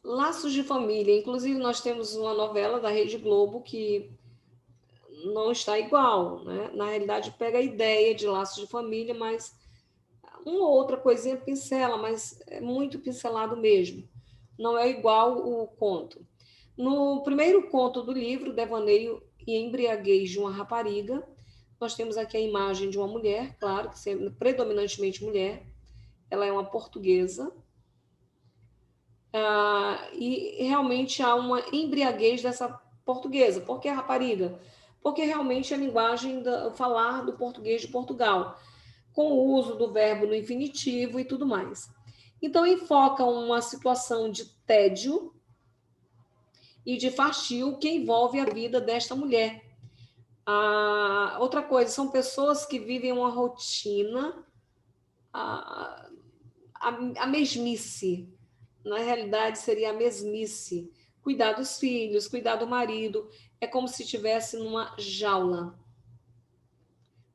Laços de família. Inclusive, nós temos uma novela da Rede Globo que não está igual, né? Na realidade, pega a ideia de laços de família, mas uma ou outra coisinha pincela, mas é muito pincelado mesmo. Não é igual o conto. No primeiro conto do livro, Devaneio e Embriaguez de uma Rapariga, nós temos aqui a imagem de uma mulher, claro, que sempre predominantemente mulher. Ela é uma portuguesa. E realmente há uma embriaguez dessa portuguesa. Por que a rapariga? Porque realmente é a linguagem, o falar do português de Portugal, com o uso do verbo no infinitivo e tudo mais. Então, enfoca uma situação de tédio e de fastio que envolve a vida desta mulher. Outra coisa, são pessoas que vivem uma rotina, a, a mesmice. Na realidade, seria a mesmice. Cuidar dos filhos, cuidar do marido. É como se estivesse numa jaula.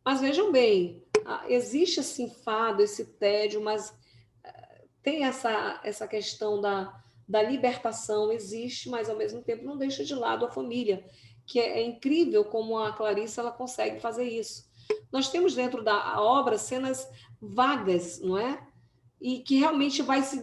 Mas vejam bem, existe esse enfado, esse tédio, mas tem essa questão da libertação, existe, mas ao mesmo tempo não deixa de lado a família, que é incrível como a Clarice ela consegue fazer isso. Nós temos dentro da obra cenas vagas, não é? E que realmente vai se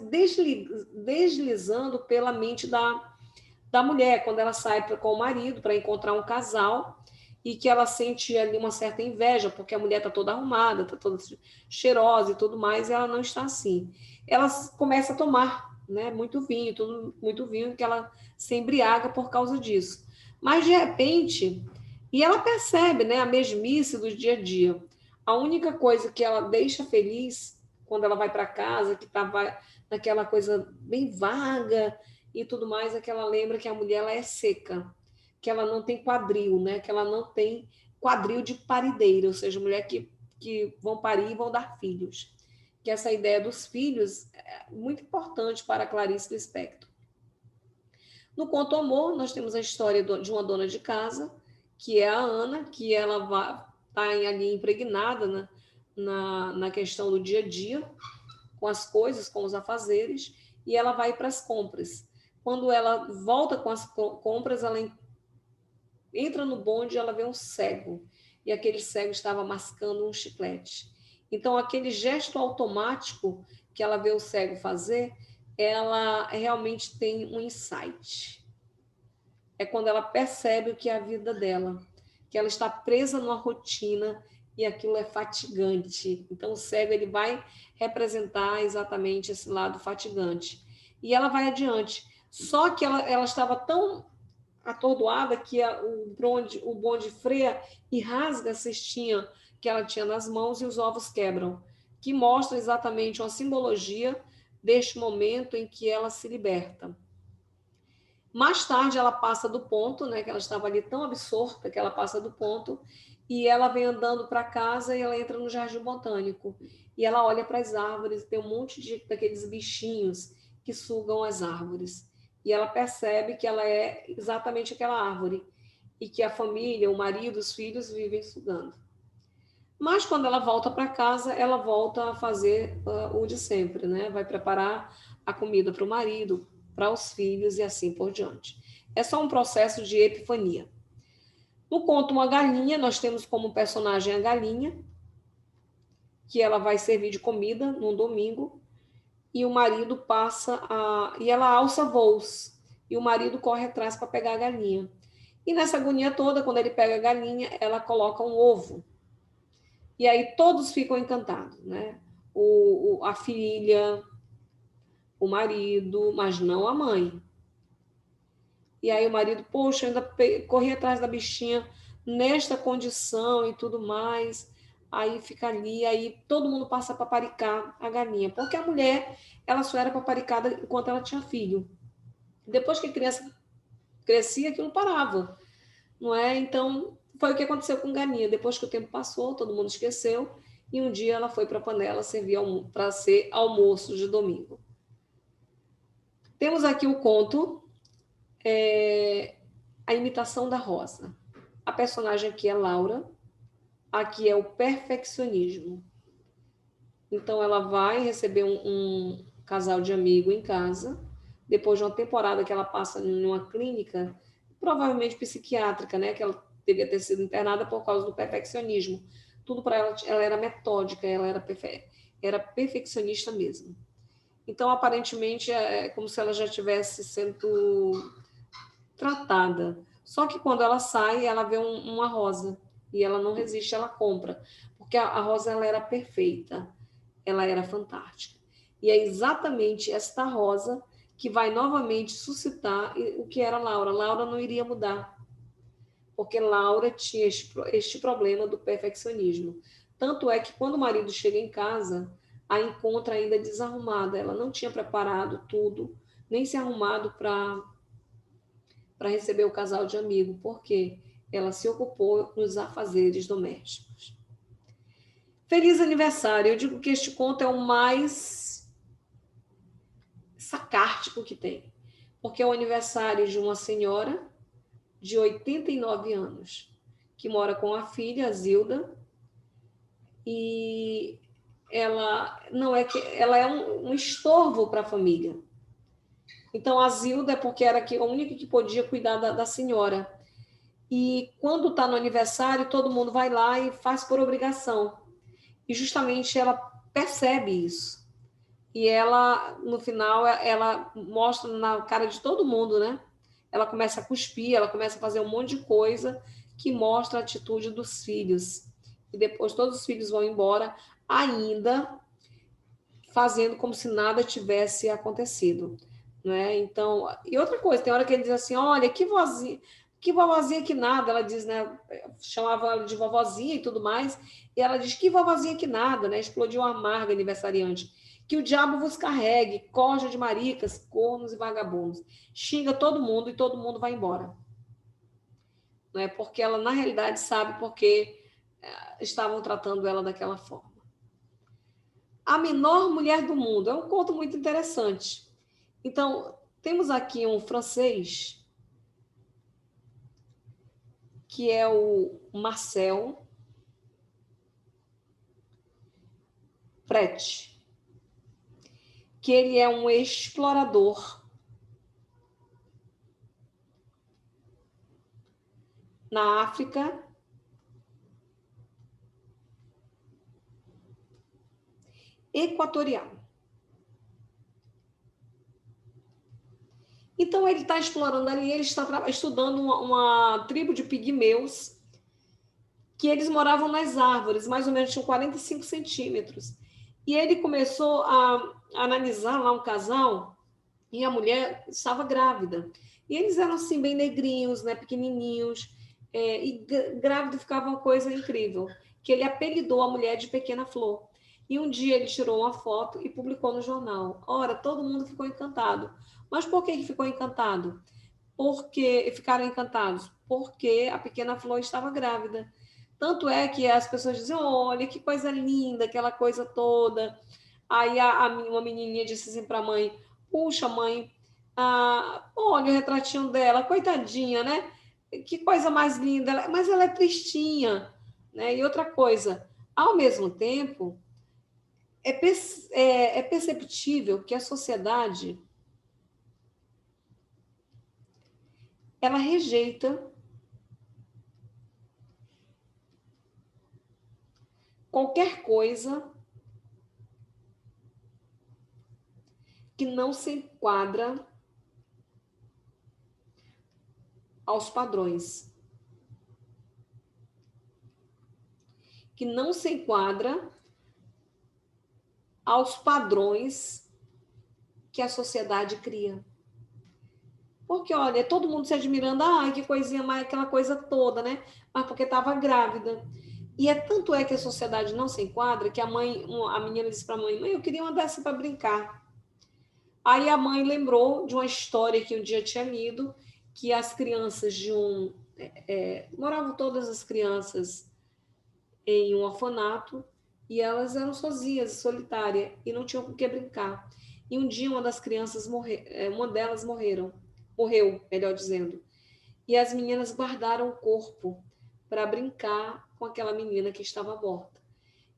deslizando pela mente da mulher, quando ela sai com o marido para encontrar um casal, e que ela sente ali uma certa inveja, porque a mulher está toda arrumada, está toda cheirosa e tudo mais, e ela não está assim. Ela começa a tomar, né, muito vinho, tudo muito vinho, que ela se embriaga por causa disso. Mas, de repente, e ela percebe, né, a mesmice do dia a dia. A única coisa que ela deixa feliz quando ela vai para casa, que estava naquela coisa bem vaga e tudo mais, é que ela lembra que a mulher ela é seca, que ela não tem quadril, né? Que ela não tem quadril de parideira, ou seja, mulher que vão parir e vão dar filhos. Que essa ideia dos filhos é muito importante para Clarice Lispector. No conto Amor, nós temos a história de uma dona de casa, que é a Ana, que ela está ali impregnada na questão do dia a dia, com as coisas, com os afazeres, e ela vai para as compras. Quando ela volta com as compras, ela entra no bonde e ela vê um cego, e aquele cego estava mascando um chiclete. Então, aquele gesto automático que ela vê o cego fazer, ela realmente tem um insight. É quando ela percebe o que é a vida dela, que ela está presa numa rotina e aquilo é fatigante. Então, o cego ele vai representar exatamente esse lado fatigante. E ela vai adiante. Só que ela estava tão atordoada que o bonde freia e rasga a cestinha que ela tinha nas mãos e os ovos quebram, que mostra exatamente uma simbologia deste momento em que ela se liberta. Mais tarde ela passa do ponto, né, que ela estava ali tão absorta que ela passa do ponto e ela vem andando para casa e ela entra no jardim botânico e ela olha para as árvores, tem um monte daqueles bichinhos que sugam as árvores e ela percebe que ela é exatamente aquela árvore e que a família, o marido, os filhos vivem sugando. Mas quando ela volta para casa, ela volta a fazer o de sempre, né? Vai preparar a comida para o marido, para os filhos e assim por diante. É só um processo de epifania. No conto Uma Galinha, nós temos como personagem a galinha, que ela vai servir de comida num domingo, e o marido e ela alça voos, e o marido corre atrás para pegar a galinha. E nessa agonia toda, quando ele pega a galinha, ela coloca um ovo. E aí todos ficam encantados, né? A filha, o marido, mas não a mãe. E aí o marido, poxa, ainda corri atrás da bichinha nesta condição e tudo mais. Aí fica ali, aí todo mundo passa a paparicar a galinha. Porque a mulher, ela só era paparicada enquanto ela tinha filho. Depois que a criança crescia, aquilo parava. Não é? Então, foi o que aconteceu com galinha. Depois que o tempo passou, todo mundo esqueceu. E um dia ela foi para a panela servir para ser almoço de domingo. Temos aqui o conto A Imitação da Rosa. A personagem aqui é Laura, aqui é o perfeccionismo. Então ela vai receber um casal de amigo em casa, depois de uma temporada que ela passa numa clínica, provavelmente psiquiátrica, né? Que ela devia ter sido internada por causa do perfeccionismo. Tudo para ela, ela era metódica, ela era perfeccionista mesmo. Então, aparentemente, é como se ela já estivesse sendo tratada. Só que quando ela sai, ela vê uma rosa e ela não resiste, ela compra, porque a rosa ela era perfeita, ela era fantástica. E é exatamente esta rosa que vai novamente suscitar o que era Laura. Laura não iria mudar, porque Laura tinha este problema do perfeccionismo. Tanto é que quando o marido chega em casa, a encontra ainda desarrumada. Ela não tinha preparado tudo, nem se arrumado para receber o casal de amigo, porque ela se ocupou nos afazeres domésticos. Feliz aniversário! Eu digo que este conto é o mais sacártico que tem, porque é o aniversário de uma senhora de 89 anos, que mora com a filha, a Zilda, e ela não é que ela é um estorvo para a família. Então a Zilda é porque era a única que podia cuidar da senhora. E quando está no aniversário, todo mundo vai lá e faz por obrigação. E justamente ela percebe isso. E ela, no final, ela mostra na cara de todo mundo, né? Ela começa a cuspir, ela começa a fazer um monte de coisa que mostra a atitude dos filhos. E depois todos os filhos vão embora, ainda fazendo como se nada tivesse acontecido, né? Então, e outra coisa, tem hora que ele diz assim, olha, que vovozinha que nada, ela diz, né? Chamava ela de vovozinha e tudo mais, e ela diz que vovozinha que nada, né? Explodiu uma amarga aniversariante. Que o diabo vos carregue, corja de maricas, cornos e vagabundos. Xinga todo mundo e todo mundo vai embora. Não é porque ela, na realidade, sabe porque estavam tratando ela daquela forma. A menor mulher do mundo. É um conto muito interessante. Então, temos aqui um francês, que é o Marcel Pret, que ele é um explorador na África equatorial. Então, ele está explorando ali, ele está estudando uma tribo de pigmeus, que eles moravam nas árvores, mais ou menos tinham 45 centímetros. E ele começou a analisar lá um casal, e a mulher estava grávida. E eles eram assim, bem negrinhos, né, pequenininhos, e grávida ficava uma coisa incrível, que ele apelidou a mulher de Pequena Flor. E um dia ele tirou uma foto e publicou no jornal. Ora, todo mundo ficou encantado. Mas por que ficou encantado? Porque ficaram encantados? Porque a Pequena Flor estava grávida. Tanto é que as pessoas dizem, olha, que coisa linda, aquela coisa toda. Aí uma menininha disse assim para a mãe, puxa, mãe, olha o retratinho dela, coitadinha, né? Que coisa mais linda. Mas ela é tristinha, né? E outra coisa, ao mesmo tempo, é perceptível que a sociedade ela rejeita qualquer coisa que não se enquadra aos padrões, que não se enquadra aos padrões que a sociedade cria. Porque, olha, todo mundo se admirando, ai, que coisinha mais, aquela coisa toda, né? Mas porque estava grávida. E tanto é que a sociedade não se enquadra que a menina disse para a mãe, eu queria uma dessa para brincar. Aí a mãe lembrou de uma história que um dia tinha lido, que as crianças moravam todas as crianças em um orfanato e elas eram sozinhas, solitárias, e não tinham com o que brincar. E um dia uma das crianças uma delas morreu, melhor dizendo. E as meninas guardaram o corpo para brincar com aquela menina que estava morta.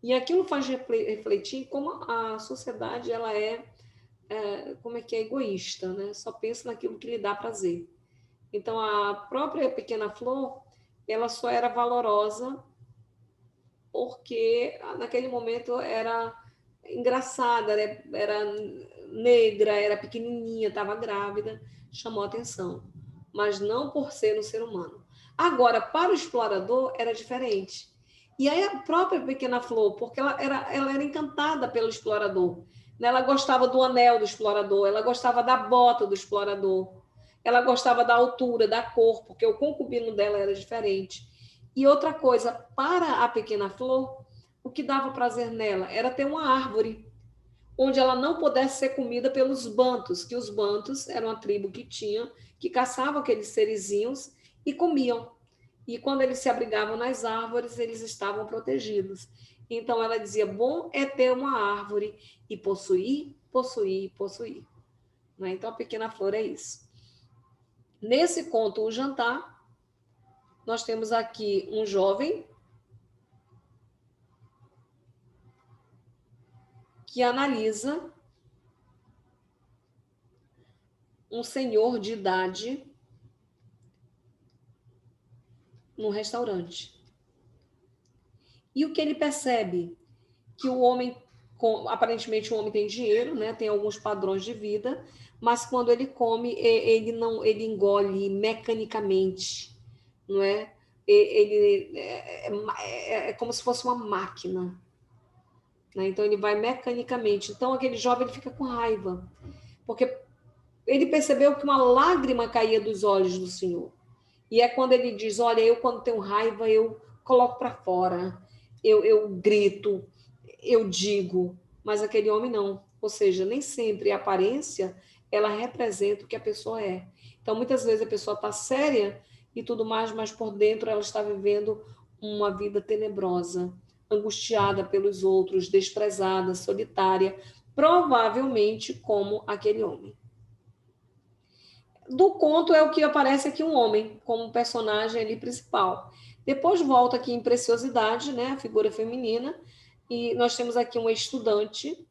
E aquilo faz refletir como a sociedade ela é como é que é, egoísta, né? Só pensa naquilo que lhe dá prazer. Então, a própria pequena flor, ela só era valorosa porque naquele momento era engraçada, era negra, era pequenininha, estava grávida, chamou atenção, mas não por ser um ser humano. Agora, para o explorador, era diferente. E aí a própria pequena flor, porque ela era encantada pelo explorador. Ela gostava do anel do explorador, ela gostava da bota do explorador, ela gostava da altura, da cor, porque o concubino dela era diferente. E outra coisa, para a pequena flor, o que dava prazer nela era ter uma árvore onde ela não pudesse ser comida pelos bantos, que os bantos eram uma tribo que caçavam aqueles serizinhos e comiam. E quando eles se abrigavam nas árvores, eles estavam protegidos. Então ela dizia: bom é ter uma árvore e possuir, possuir, possuir. Então a pequena flor é isso. Nesse conto, O Jantar, nós temos aqui um jovem que analisa um senhor de idade num restaurante. E o que ele percebe? Que o homem, aparentemente o homem tem dinheiro, né? Tem alguns padrões de vida, mas quando ele come, ele engole mecanicamente, não é? Ele é como se fosse uma máquina, né? Então ele vai mecanicamente. Então aquele jovem ele fica com raiva, porque ele percebeu que uma lágrima caía dos olhos do Senhor. E é quando ele diz: olha, eu quando tenho raiva, eu coloco para fora, eu grito, eu digo, mas aquele homem não. Ou seja, nem sempre a aparência ela representa o que a pessoa é. Então, muitas vezes a pessoa está séria e tudo mais, mas por dentro ela está vivendo uma vida tenebrosa, angustiada pelos outros, desprezada, solitária, provavelmente como aquele homem. Do conto é o que aparece aqui um homem como personagem ali principal. Depois volta aqui em Preciosidade, né, a figura feminina, e nós temos aqui uma estudante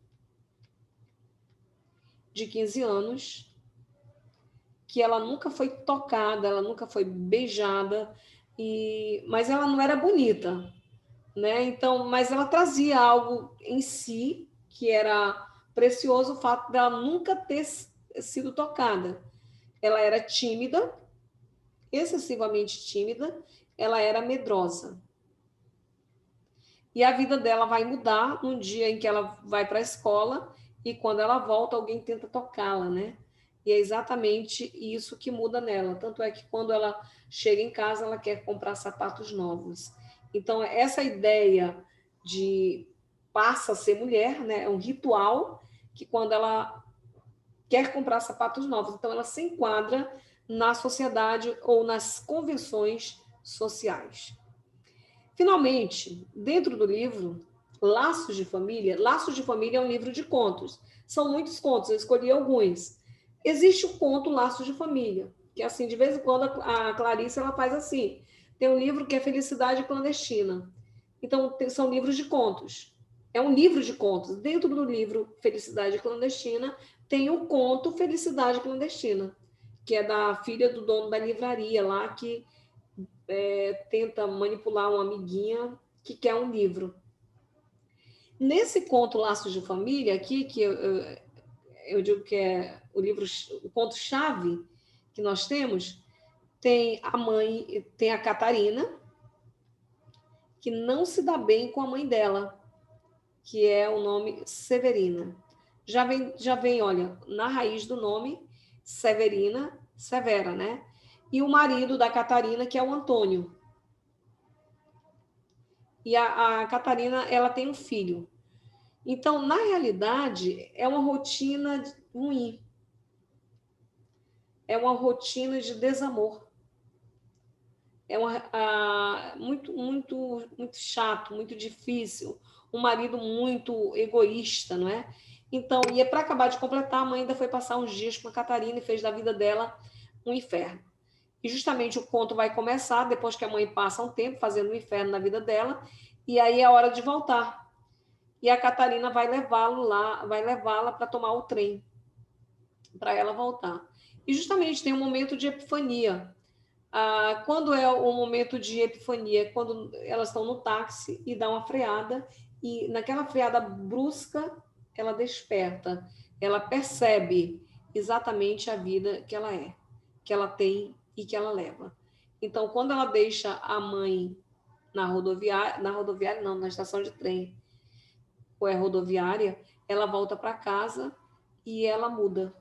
de 15 anos que ela nunca foi tocada, ela nunca foi beijada, mas ela não era bonita, né? Então, mas ela trazia algo em si que era precioso, o fato dela nunca ter sido tocada. Ela era tímida, excessivamente tímida, ela era medrosa. E a vida dela vai mudar um dia em que ela vai para a escola e quando ela volta, alguém tenta tocá-la, né? E é exatamente isso que muda nela. Tanto é que quando ela chega em casa, ela quer comprar sapatos novos. Então, essa ideia de passa a ser mulher, né? É um ritual que quando ela quer comprar sapatos novos, então ela se enquadra na sociedade ou nas convenções sociais. Finalmente, dentro do livro Laços de Família é um livro de contos. São muitos contos, eu escolhi alguns. Existe o conto Laços de Família, que assim, de vez em quando a Clarice ela faz assim. Tem um livro que é Felicidade Clandestina. Então, são livros de contos. É um livro de contos. Dentro do livro Felicidade Clandestina, tem o conto Felicidade Clandestina, que é da filha do dono da livraria lá, que tenta manipular uma amiguinha que quer um livro. Nesse conto Laços de Família, aqui, que eu digo que é o conto-chave que nós temos, tem a mãe, tem a Catarina, que não se dá bem com a mãe dela, que é o nome Severina. Já vem, olha, na raiz do nome, Severina, Severa, né? E o marido da Catarina, que é o Antônio. E a Catarina, ela tem um filho. Então, na realidade, é uma rotina ruim. É uma rotina de desamor. É muito chato, muito difícil. Um marido muito egoísta, não é? Então, e para acabar de completar, a mãe ainda foi passar uns dias com a Catarina e fez da vida dela um inferno. E justamente o conto vai começar depois que a mãe passa um tempo fazendo um inferno na vida dela, e aí é hora de voltar. E a Catarina vai levá-la para tomar o trem. para ela voltar. E justamente tem um momento de epifania. Quando é o momento de epifania? Quando elas estão no táxi e dá uma freada, e naquela freada brusca, ela desperta, ela percebe exatamente a vida que ela é, que ela tem e que ela leva. Então, quando ela deixa a mãe na rodoviária não, na estação de trem, ou é rodoviária, ela volta para casa e ela muda,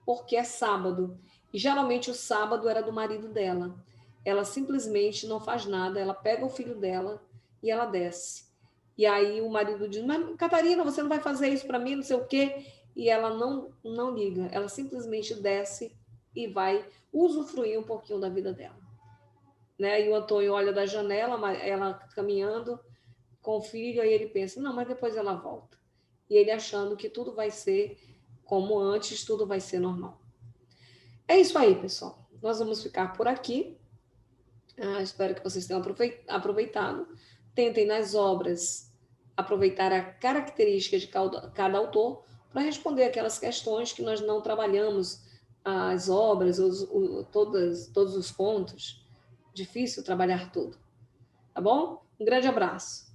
porque é sábado. E geralmente o sábado era do marido dela. Ela simplesmente não faz nada, ela pega o filho dela e ela desce. E aí o marido diz: "Mas Catarina, você não vai fazer isso para mim, não sei o quê". E ela não liga, ela simplesmente desce e vai usufruir um pouquinho da vida dela, né? E o Antônio olha da janela, ela caminhando com o filho, aí ele pensa: "Não, mas depois ela volta". E ele achando que tudo vai ser como antes, tudo vai ser normal. É isso aí, pessoal. Nós vamos ficar por aqui. Espero que vocês tenham aproveitado. Tentem nas obras aproveitar a característica de cada autor para responder aquelas questões que nós não trabalhamos as obras, todos os contos. Difícil trabalhar tudo. Tá bom? Um grande abraço.